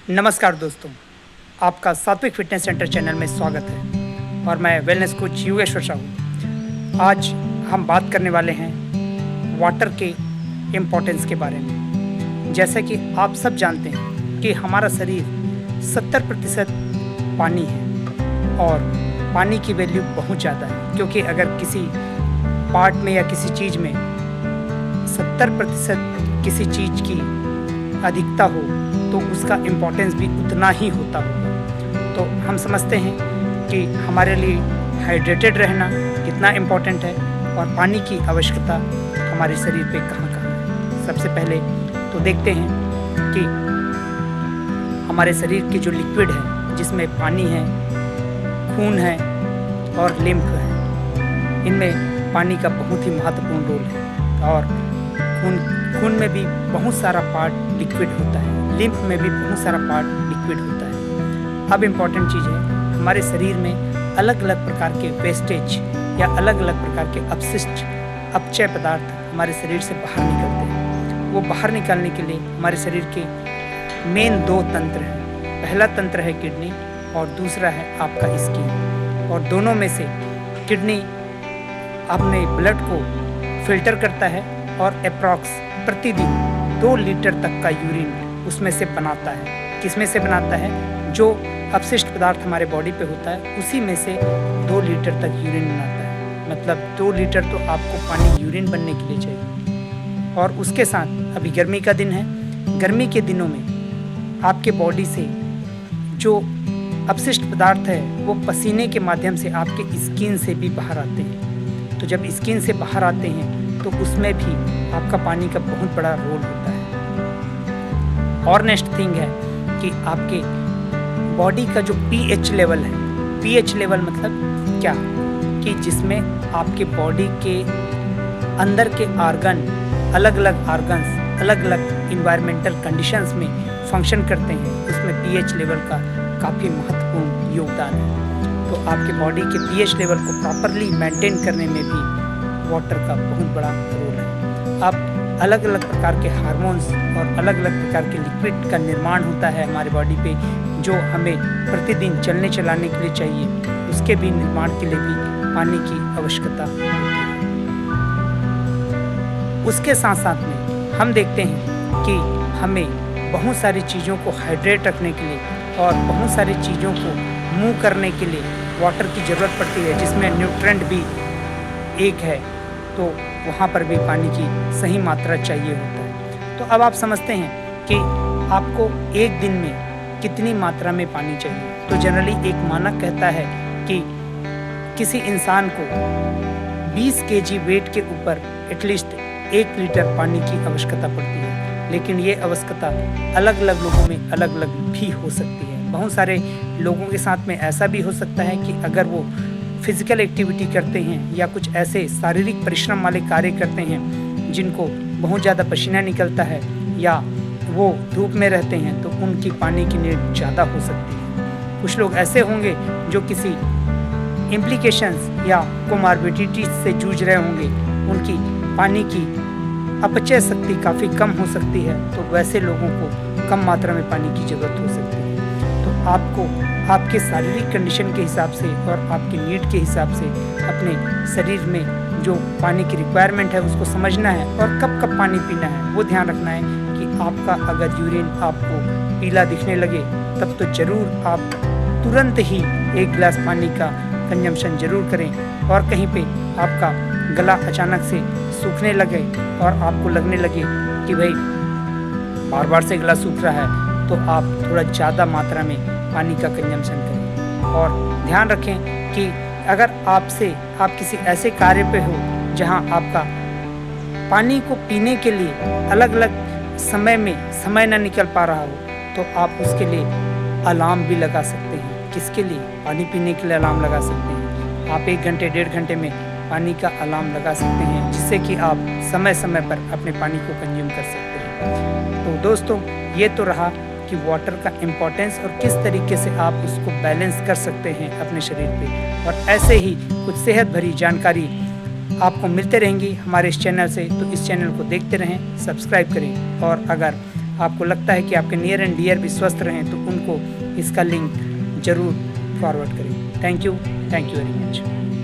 नमस्कार दोस्तों, आपका सात्विक फिटनेस सेंटर चैनल में स्वागत है और मैं वेलनेस कोच योगेश्वर साहू। आज हम बात करने वाले हैं वाटर के इम्पोर्टेंस के बारे में। जैसा कि आप सब जानते हैं कि हमारा शरीर 70% पानी है और पानी की वैल्यू बहुत ज़्यादा है, क्योंकि अगर किसी पार्ट में या किसी चीज़ में 70% किसी चीज़ की अधिकता हो तो उसका इम्पोर्टेंस भी उतना ही होता होगा। तो हम समझते हैं कि हमारे लिए हाइड्रेटेड रहना कितना इम्पोर्टेंट है और पानी की आवश्यकता हमारे शरीर पे कहाँ कहाँ है। सबसे पहले तो देखते हैं कि हमारे शरीर के जो लिक्विड है, जिसमें पानी है, खून है और लिम्फ है, इनमें पानी का बहुत ही महत्वपूर्ण रोल है। और खून में भी बहुत सारा पार्ट लिक्विड होता है, लिम्फ में भी बहुत सारा पार्ट लिक्विड होता है। अब इम्पॉर्टेंट चीज़ है, हमारे शरीर में अलग अलग प्रकार के वेस्टेज या अलग अलग प्रकार के अपशिष्ट अपचय पदार्थ हमारे शरीर से बाहर निकलते हैं। वो बाहर निकालने के लिए हमारे शरीर के मेन 2 तंत्र हैं। पहला तंत्र है किडनी और दूसरा है आपका स्किन। और दोनों में से किडनी अपने ब्लड को फिल्टर करता है और अप्रॉक्स प्रतिदिन 2 लीटर तक का यूरिन उसमें से बनाता है। किसमें से बनाता है? जो अपशिष्ट पदार्थ हमारे बॉडी पे होता है उसी में से 2 लीटर तक यूरिन बनाता है। मतलब 2 लीटर तो आपको पानी यूरिन बनने के लिए चाहिए। और उसके साथ अभी गर्मी का दिन है, गर्मी के दिनों में आपके बॉडी से जो अपशिष्ट पदार्थ है वो पसीने के माध्यम से आपके स्किन से भी बाहर आते हैं। तो जब स्किन से बाहर आते हैं तो उसमें भी आपका पानी का बहुत बड़ा रोल होता है। और नेक्स्ट थिंग है कि आपके बॉडी का जो पीएच लेवल है, पीएच लेवल मतलब क्या कि जिसमें आपके बॉडी के अंदर के ऑर्गन, अलग अलग ऑर्गन्स अलग अलग इन्वायरमेंटल कंडीशंस में फंक्शन करते हैं, उसमें पीएच लेवल का काफ़ी महत्वपूर्ण योगदान है। तो आपके बॉडी के पीएच लेवल को प्रॉपरली मेंटेन करने में भी वाटर का बहुत बड़ा रोल है। अब अलग अलग प्रकार के हार्मोन्स और अलग अलग प्रकार के लिक्विड का निर्माण होता है हमारे बॉडी पे, जो हमें प्रतिदिन चलने चलाने के लिए चाहिए। उसके भी निर्माण के लिए भी पानी की आवश्यकता होती है। उसके साथ साथ में हम देखते हैं कि हमें बहुत सारी चीज़ों को हाइड्रेट रखने के लिए और बहुत सारी चीज़ों को मूव करने के लिए वाटर की ज़रूरत पड़ती है, जिसमें न्यूट्रेंट भी एक है। तो वहाँ पर भी पानी की सही मात्रा चाहिए होता है। तो अब आप समझते हैं कि आपको एक दिन में कितनी मात्रा में पानी चाहिए। तो जनरली एक मानक कहता है कि किसी इंसान को 20 केजी वेट के ऊपर एटलीस्ट 1 लीटर पानी की आवश्यकता पड़ती है। लेकिन ये आवश्यकता अलग अलग लोगों में अलग अलग भी हो सकती है। बहुत सारे लोगों के साथ में ऐसा भी हो सकता है कि अगर वो फिज़िकल एक्टिविटी करते हैं या कुछ ऐसे शारीरिक परिश्रम वाले कार्य करते हैं जिनको बहुत ज़्यादा पसीना निकलता है या वो धूप में रहते हैं, तो उनकी पानी की नीड ज़्यादा हो सकती है। कुछ लोग ऐसे होंगे जो किसी इम्प्लीकेशंस या कोमार्बिडिटीज से जूझ रहे होंगे, उनकी पानी की अपचय शक्ति काफ़ी कम हो सकती है, तो वैसे लोगों को कम मात्रा में पानी की ज़रूरत हो सकती है। तो आपको आपके शारीरिक कंडीशन के हिसाब से और आपकी नीड के हिसाब से अपने शरीर में जो पानी की रिक्वायरमेंट है उसको समझना है और कब कब पानी पीना है वो ध्यान रखना है। कि आपका अगर यूरिन आपको पीला दिखने लगे तब तो ज़रूर आप तुरंत ही 1 गिलास पानी का कंजम्पशन ज़रूर करें। और कहीं पे आपका गला अचानक से सूखने लगे और आपको लगने लगे कि भाई बार बार से गला सूख रहा है, तो आप थोड़ा ज़्यादा मात्रा में पानी का कंजम्पशन करें। और ध्यान रखें कि अगर आप किसी ऐसे कार्य पे हो जहां आपका पानी को पीने के लिए अलग अलग समय ना निकल पा रहा हो, तो आप उसके लिए अलार्म भी लगा सकते हैं। किसके लिए? पानी पीने के लिए अलार्म लगा सकते हैं। आप 1 घंटे 1.5 घंटे में पानी का अलार्म लगा सकते हैं, जिससे कि आप समय समय पर अपने पानी को कंज्यूम कर सकते हैं। तो दोस्तों, ये तो रहा कि वाटर का इम्पोर्टेंस और किस तरीके से आप उसको बैलेंस कर सकते हैं अपने शरीर पे। और ऐसे ही कुछ सेहत भरी जानकारी आपको मिलते रहेंगी हमारे इस चैनल से। तो इस चैनल को देखते रहें, सब्सक्राइब करें। और अगर आपको लगता है कि आपके नियर एंड डियर भी स्वस्थ रहें तो उनको इसका लिंक ज़रूर फॉरवर्ड करें। Thank you very much.